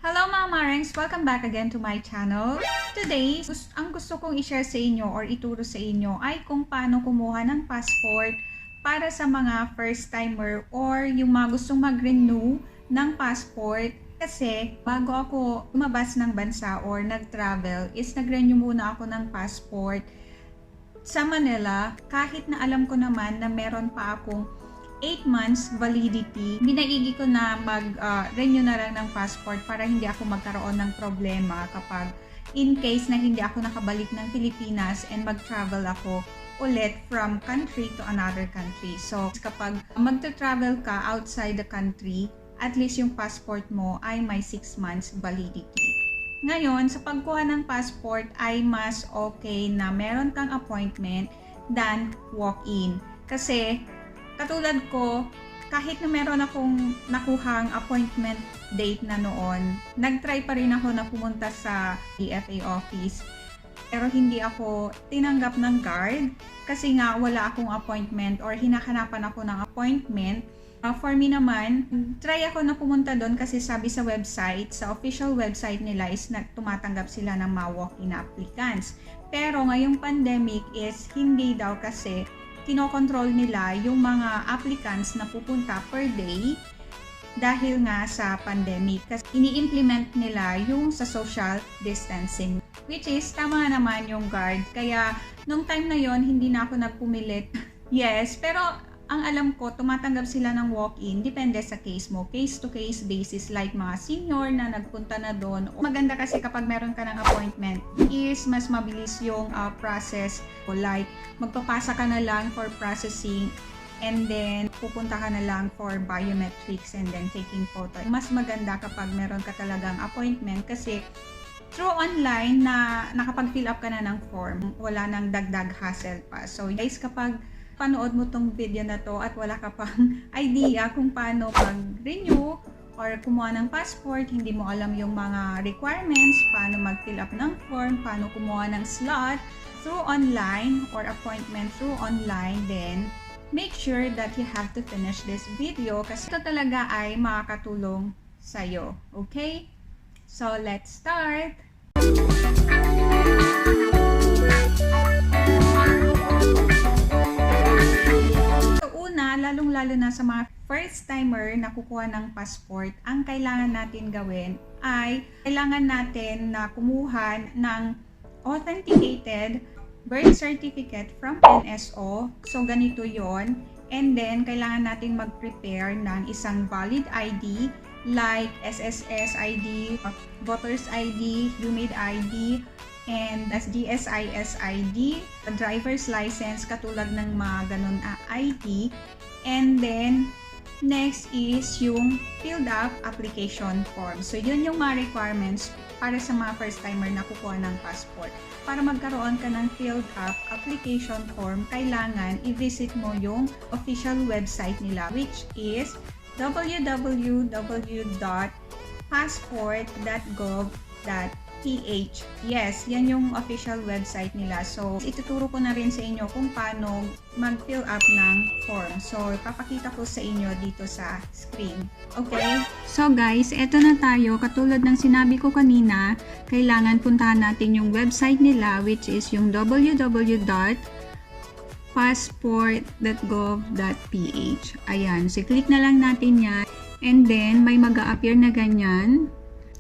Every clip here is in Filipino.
Hello mga Marengs! Welcome back again to my channel. Today, ang gusto kong i-share sa inyo or ituro sa inyo ay kung paano kumuha ng passport para sa mga first-timer or yung mga gustong mag-renew ng passport. Kasi bago ako lumabas ng bansa or nag-travel is nag-renew muna ako ng passport sa Manila kahit na alam ko naman na meron pa akong 8 months validity. Binaigi ko na mag-renew na lang ng passport para hindi ako magkaroon ng problema kapag in case na hindi ako nakabalik ng Pilipinas and mag-travel ako ulit from country to another country. So, kapag magta-travel ka outside the country, at least yung passport mo ay may 6 months validity. Ngayon, sa pagkuha ng passport ay mas okay na meron kang appointment than walk-in. Kasi, katulad ko, kahit na meron akong nakuhang appointment date na noon, nag-try pa rin ako na pumunta sa DFA office. Pero hindi ako tinanggap ng guard kasi nga wala akong appointment or hinahanapan ako ng appointment. For me naman, try ako na pumunta doon kasi sabi sa website, sa official website nila is na tumatanggap sila ng mga walk-in applicants. Pero ngayong pandemic is hindi daw kasi kinokontrol nila yung mga applicants na pupunta per day dahil nga sa pandemic. Kasi ini-implement nila yung sa social distancing. Which is, tama naman yung guard. Kaya, nung time na yon hindi na ako nagpumilit. Yes, pero ang alam ko, tumatanggap sila ng walk-in. Depende sa case mo. Case-to-case basis like mga senior na nagpunta na doon. Maganda kasi kapag meron ka ng appointment is mas mabilis yung process. Like, magpapasa ka na lang for processing and then pupunta ka na lang for biometrics and then taking photo. Mas maganda kapag meron ka talagang appointment kasi through online na nakapag-fill up ka na ng form. Wala nang dagdag hassle pa. So guys, kapag panood mo tong video na to at wala ka pang idea kung paano mag-renew or kumuha ng passport, hindi mo alam yung mga requirements, paano mag-fill up ng form, paano kumuha ng slot through online or appointment through online, then make sure that you have to finish this video kasi ito talaga ay makakatulong sa'yo. Okay? So, let's start! Lalong-lalo na sa mga first-timer na kukuha ng passport, ang kailangan natin gawin ay kailangan natin na kumuha ng authenticated birth certificate from NSO. So, ganito yon. And then, kailangan natin mag-prepare ng isang valid ID like SSS ID, Voters ID, UMID ID, and as DSIS ID, driver's license, katulad ng mga ganun ID. And then, next is yung filled up application form. So, yun yung mga requirements para sa mga first-timer na kukuha ng passport. Para magkaroon ka ng filled up application form, kailangan i-visit mo yung official website nila, which is www.passport.gov.ph. Yes, yan yung official website nila. So, ituturo ko na rin sa inyo kung paano mag-fill up ng form. So, ipapakita ko sa inyo dito sa screen. Okay? So guys, eto na tayo. Katulad ng sinabi ko kanina, kailangan puntahan natin yung website nila, which is yung www.passport.gov.ph. Ayan. So, click na lang natin yan. And then, may mag-a-appear na ganyan.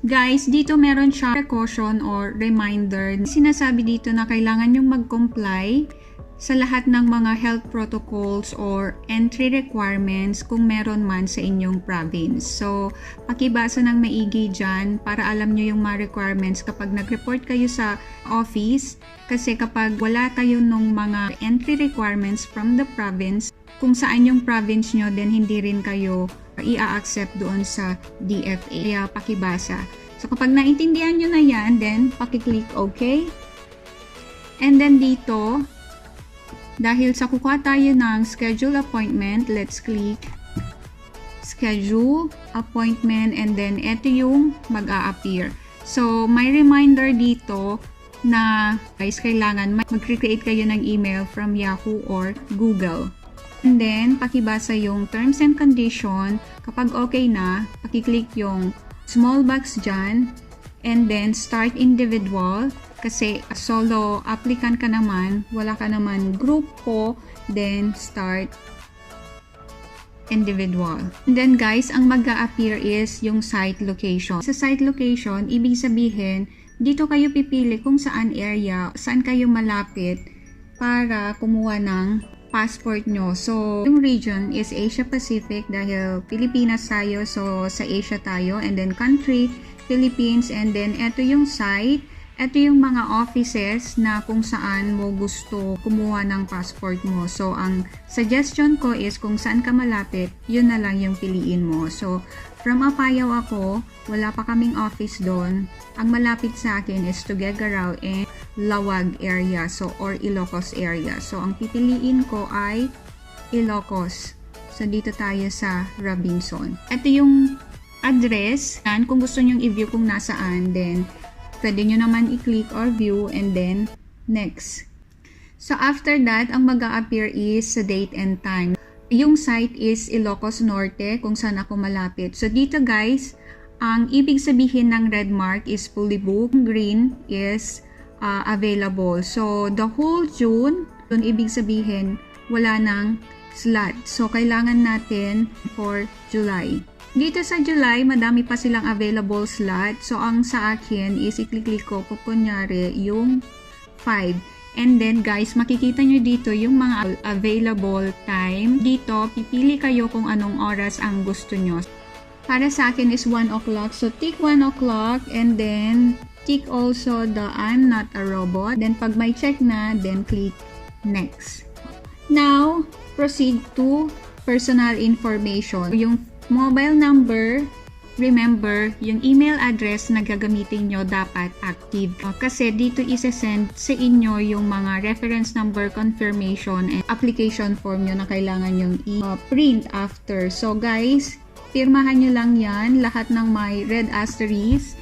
Guys, dito meron siya precaution or reminder. Sinasabi dito na kailangan yung mag-comply sa lahat ng mga health protocols or entry requirements kung meron man sa inyong province. So, pakibasa ng maigi dyan para alam nyo yung mga requirements kapag nag-report kayo sa office. Kasi kapag wala kayo nung mga entry requirements from the province, kung saan yung province nyo, then hindi rin kayo i-accept doon sa DFA. Kaya pakibasa. So, kapag naintindihan nyo na yan, then pakiclick OK. And then dito, dahil sa kukuha tayo ng schedule appointment, let's click schedule appointment and then ito yung mag-a-appear. So, may reminder dito na guys, kailangan mag-create kayo ng email from Yahoo or Google. And then, pakibasa yung terms and condition. Kapag okay na, pakiclick yung small box dyan, and then start individual, kasi solo applicant ka naman, wala ka naman grupo, then start individual. And then guys, ang mag-a-appear is yung site location. Sa site location, ibig sabihin, dito kayo pipili kung saan area, saan kayo malapit para kumuha ng passport nyo. So, yung region is Asia Pacific dahil Pilipinas tayo, so sa Asia tayo, and then country, Philippines, and then ito yung site, ito yung mga offices na kung saan mo gusto kumuha ng passport mo. So, ang suggestion ko is kung saan ka malapit, yun na lang yung piliin mo. So, from Apayao ako, wala pa kaming office doon. Ang malapit sa akin is Tuguegarao and Lawag area, so or Ilocos area. So, ang pipiliin ko ay Ilocos. So, dito tayo sa Robinson. Ito yung address. And kung gusto nyong i-view kung nasaan, then pwede nyo naman i-click or view and then next. So, after that, ang mag-a-appear is sa date and time. Yung site is Ilocos Norte, kung saan ako malapit. So, dito guys, ang ibig sabihin ng red mark is fully booked. Green is available. So, the whole June, dun ibig sabihin, wala nang slot. So, kailangan natin for July. Dito sa July, madami pa silang available slot. So, ang sa akin is i-click ko po kunyari yung 5. And then guys, makikita nyo dito yung mga available time. Dito, pipili kayo kung anong oras ang gusto nyo. Para sa akin is 1 o'clock. So, tick 1 o'clock and then tick also the I'm not a robot. Then, pag may check na, then click next. Now, proceed to personal information. Yung mobile number, remember, yung email address na gagamitin nyo dapat active. Kasi dito isa-send sa inyo yung mga reference number confirmation and application form nyo na kailangan yung i-print after. So guys, pirmahan nyo lang yan, lahat ng may red asterisk,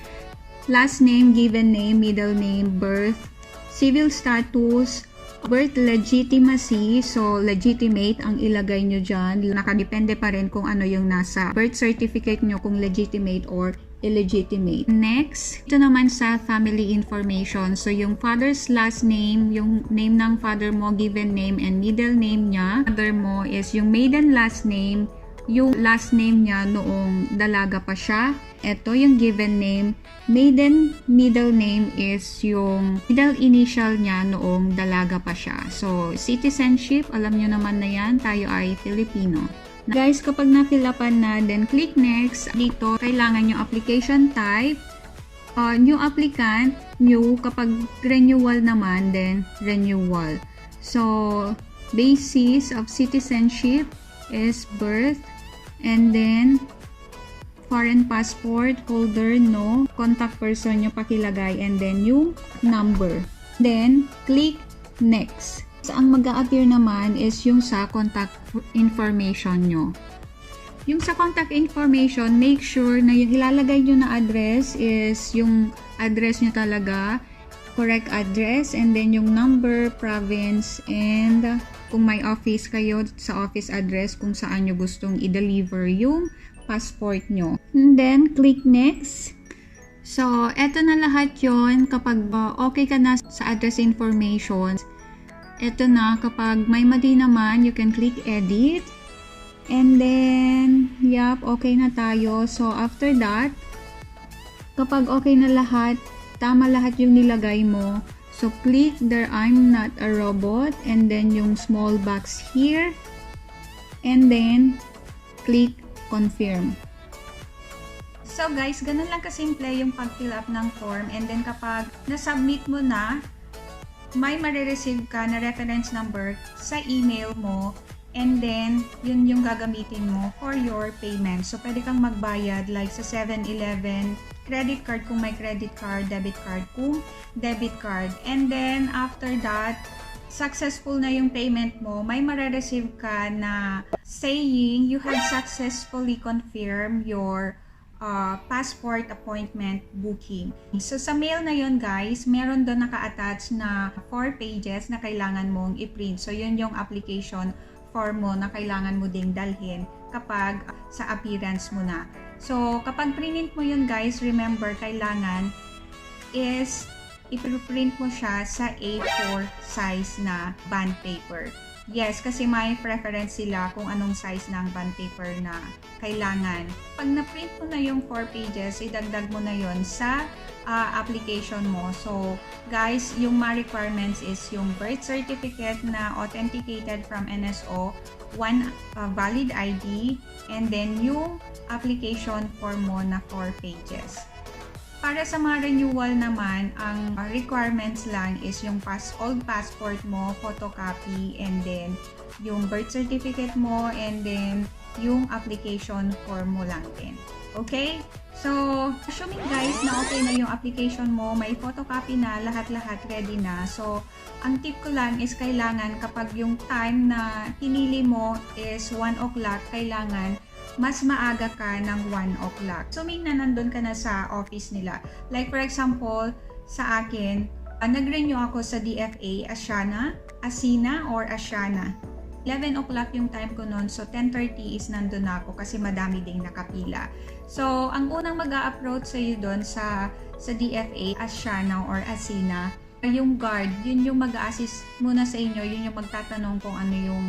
last name, given name, middle name, birth, civil status, birth legitimacy, so legitimate ang ilagay nyo dyan. Nakadepende pa rin kung ano yung nasa birth certificate nyo, kung legitimate or illegitimate. Next, ito naman sa family information. So yung father's last name, yung name ng father mo, given name and middle name niya. Father mo is yung maiden last name, yung last name niya noong dalaga pa siya. Ito yung given name. Maiden middle name is yung middle initial niya noong dalaga pa siya. So, citizenship, alam nyo naman na yan, tayo ay Filipino. Guys, kapag na-fill-upan na, then click next. Dito, kailangan yung application type. New applicant, new. Kapag renewal naman, then renewal. So, basis of citizenship is birth. And then, foreign passport holder, no. Contact person nyo pakilagay. And then, yung number. Then, click next. So, ang mag-a-appear naman is yung sa contact information nyo. Yung sa contact information, make sure na yung ilalagay nyo na address is yung address nyo talaga. Correct address. And then, yung number, province, and kung may office kayo, sa office address kung saan nyo gustong i-deliver yung passport nyo. And then, click next. So, eto na lahat yon. Kapag okay ka na sa address information, eto na, kapag may mali naman, you can click edit. And then, yap, okay na tayo. So, after that, kapag okay na lahat, tama lahat yung nilagay mo, so, click there, I'm not a robot, and then yung small box here, and then, click confirm. So guys, ganun lang kasimple yung pag-fill up ng form, and then kapag na-submit mo na, may marireceive ka na reference number sa email mo, and then, yun yung gagamitin mo for your payment. So, pwede kang magbayad like sa 7-Eleven, credit card kung may credit card, debit card kung debit card. And then, after that, successful na yung payment mo, may marireceive ka na saying you have successfully confirmed your passport appointment booking. So, sa mail na yon guys, meron doon naka-attach na 4 pages na kailangan mong i-print. So, yun yung application form mo na kailangan mo ding dalhin kapag sa appearance mo na. So, kapag print mo yun guys, remember, kailangan is ipiprint mo siya sa A4 size na bond paper. Yes, kasi may preference sila kung anong size ng bond paper na kailangan. Pag na-print mo na yung 4 pages, idagdag mo na yon sa application mo. So, guys, yung mga requirements is yung birth certificate na authenticated from NSO, one valid ID, and then yung application form mo na 4 pages. Para sa mga renewal naman, ang requirements lang is yung old passport mo, photocopy, and then yung birth certificate mo, and then yung application form mo lang din. Okay? So, assuming guys na okay na yung application mo, may photocopy na, lahat-lahat ready na. So, ang tip ko lang is kailangan kapag yung time na pinili mo is 1 o'clock, kailangan mas maaga ka ng 1 o'clock. Assuming na nandun ka na sa office nila. Like for example, sa akin, nag-renew ako sa DFA, Asina or Asiana. 11 o'clock yung time ko noon, so 10:30 is nandun na ako kasi madami ding nakapila. So, ang unang mag-a-approach sa iyo doon sa DFA, Asiana or Asina, yung guard, yun yung mag-a-assist muna sa inyo, yun yung magtatanong kung ano yung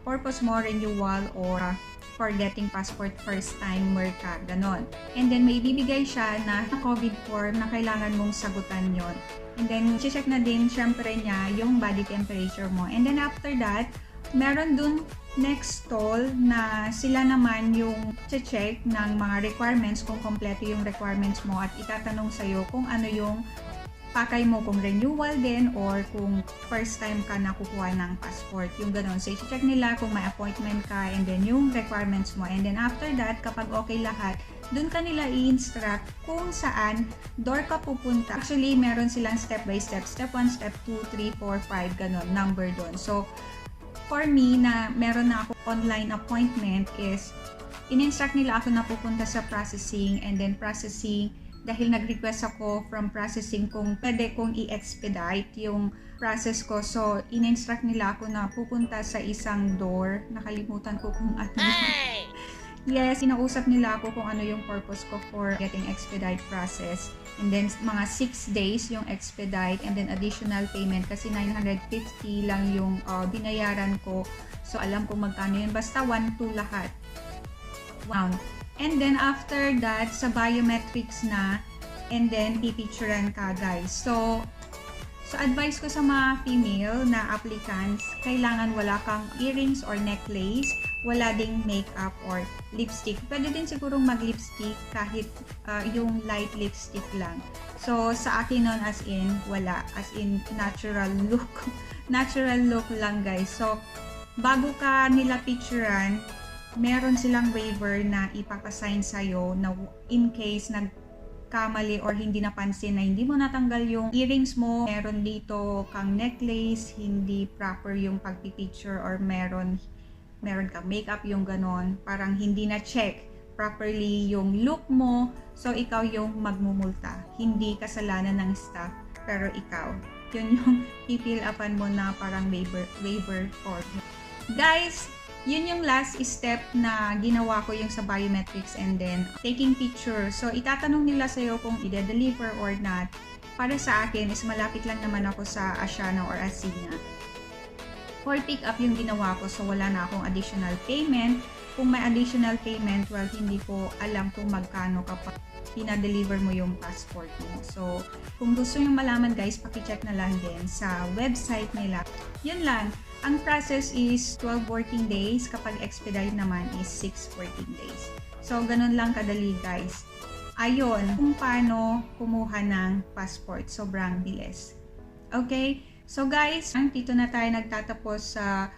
purpose mo, renewal or for getting passport first timer ka, ganon. And then may bibigay siya na COVID form na kailangan mong sagutan yon. And then check na din syempre niya yung body temperature mo. And then after that, meron dun next stall na sila naman yung check ng mga requirements, kung kompleto yung requirements mo, at itatanong sa'yo kung ano yung pakay mo, kung renewal din or kung first time ka nakukuha ng passport, yung ganon. So, i-check nila kung may appointment ka and then yung requirements mo. And then after that, kapag okay lahat, dun ka nila i-instruct kung saan door ka pupunta. Actually, meron silang step by step. Step 1, step 2, 3, 4, 5, ganon, number dun. So, for me na meron na ako online appointment is in-instruct nila ako na pupunta sa processing, and then processing, dahil nag-request ako from processing kung pwede kong i-expedite yung process ko. So, in-instruct nila ako na pupunta sa isang door. Nakalimutan ko kung ano. Hey! Yes, inausap nila ako kung ano yung purpose ko for getting expedite process. And then, mga 6 days yung expedite, and then additional payment kasi 950 lang yung binayaran ko. So, alam ko magkano yun. Basta 1-2 lahat. Wow. And then after that, sa biometrics na, and then pipicturean ka guys. So advice ko sa mga female na applicants, kailangan wala kang earrings or necklace, wala ding makeup or lipstick. Pwede din sigurong mag-lipstick kahit yung light lipstick lang. So sa akin nun as in, wala. As in natural look. Natural look lang guys. So bago ka nila picturean, meron silang waiver na ipapasign sa'yo na in case nagkamali or hindi napansin na hindi mo natanggal yung earrings mo, meron dito kang necklace, hindi proper yung pagpipicture, or meron kang makeup, yung ganon, parang hindi na check properly yung look mo, so ikaw yung magmumulta. Hindi kasalanan ng staff, pero ikaw. Yun yung i-fill upan mo na parang waiver form. Guys, yun yung last step na ginawa ko, yung sa biometrics and then taking picture. So, itatanong nila sa'yo kung i-deliver or not. Para sa akin is malapit lang naman ako sa Asiana or Asina. For pick up yung ginawa ko, so wala na akong additional payment. Kung may additional payment, well, hindi ko alam kung magkano kapag pinadeliver mo yung passport mo. So, kung gusto nyo malaman guys, pakicheck na lang din sa website nila. Yun lang. Ang process is 12 working days. Kapag expedite naman is 6 working days. So, ganun lang kadali guys. Ayun, kung paano kumuha ng passport. Sobrang bilis. Okay? So guys, dito na tayo nagtatapos sa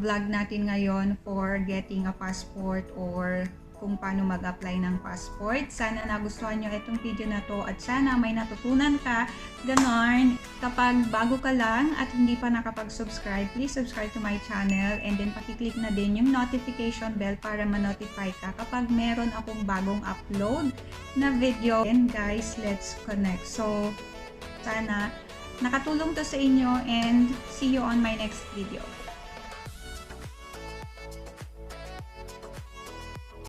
vlog natin ngayon for getting a passport or kung paano mag-apply ng passport. Sana nagustuhan nyo itong video na to at sana may natutunan ka. Ganon, kapag bago ka lang at hindi pa nakapag-subscribe, please subscribe to my channel and then pakiclick na din yung notification bell para ma-notify ka kapag meron akong bagong upload na video. And guys, let's connect. So, sana nakatulong to sa inyo and see you on my next video.